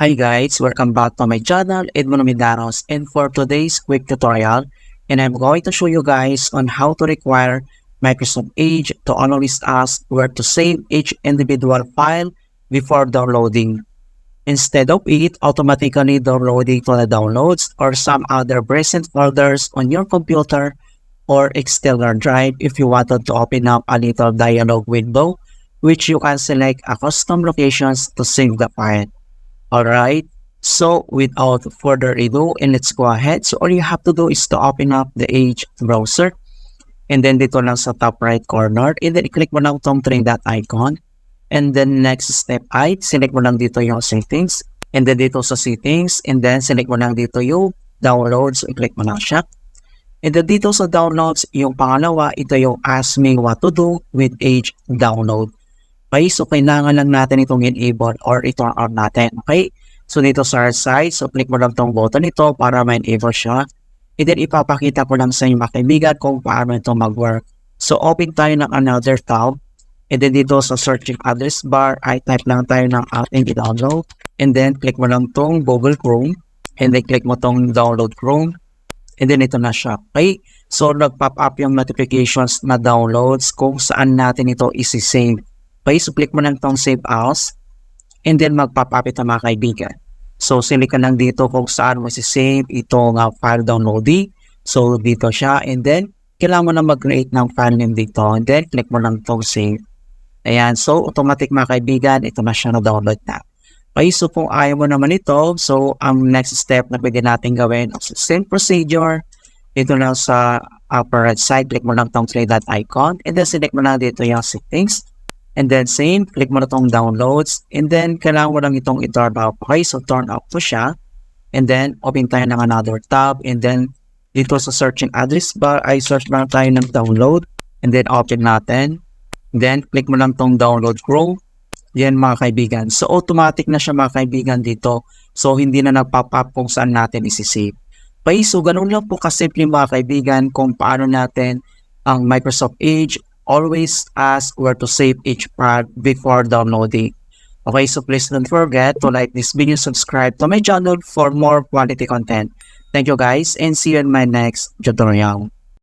Hi guys, welcome back to my channel, Edmund Mindaros, and for today's quick tutorial, and I'm going to show you guys on how to require Microsoft Edge to always ask where to save each individual file before downloading. Instead of it automatically downloading to the downloads or some other present folders on your computer or external drive if you wanted to open up a little dialog window, which you can select a custom locations to save the file. Alright, so without further ado, and let's go ahead. So all you have to do is to open up the Edge browser. And then dito lang sa top right corner. And then i-click mo lang itong three dot icon. And then next step ay, select mo lang dito yung settings. And then dito sa settings. And then select mo lang dito yung downloads. So i-click mo lang siya. And then dito sa downloads, yung pangalawa, ito yung ask me what to do with Edge download. Okay, so kailangan lang natin itong enable or i-turn on natin. Okay, so dito sa right side, so click mo lang itong button ito para ma-enable siya. And then ipapakita ko lang sa inyo mga kaibigan kung paano ito mag-work. So open tayo ng another tab. And then dito sa searching address bar, ay type lang tayo ng ating i-download. And then click mo lang itong Google Chrome. And then click mo itong download Chrome. And then ito na siya. Okay, so nag-pop up yung notifications na downloads kung saan natin ito isi-save. Okay, so click mo lang itong save as and then mag-pop-up ito mga kaibigan. So select ka lang dito kung saan mo isi-save itong file downloading. So dito siya and then kailangan mo na mag-create ng file name dito and then click mo lang itong save. Ayan, so automatic mga kaibigan, ito na siya na-download na. Okay, so kung ayaw mo naman ito, so ang next step na pwede natin gawin, same procedure, dito lang sa upper right side, click mo lang itong three dot icon and then select mo lang dito yung settings. And then same, click mo na itong downloads. And then, kailangan mo lang itong i-turn off. Okay, so turn off to siya. And then, open tayo ng another tab. And then, dito sa searching address bar, ay search lang tayo ng download. And then, open natin. Then, click mo lang itong download Chrome. Yan mga kaibigan. So, automatic na siya mga kaibigan dito. So, hindi na nag-pop up kung saan natin isi-save. Okay, so ganun lang po kasimple mga kaibigan kung paano natin ang Microsoft Edge always ask where to save each file before downloading. Okay, so please don't forget to like this video, subscribe to my channel for more quality content. Thank you guys and see you in my next tutorial.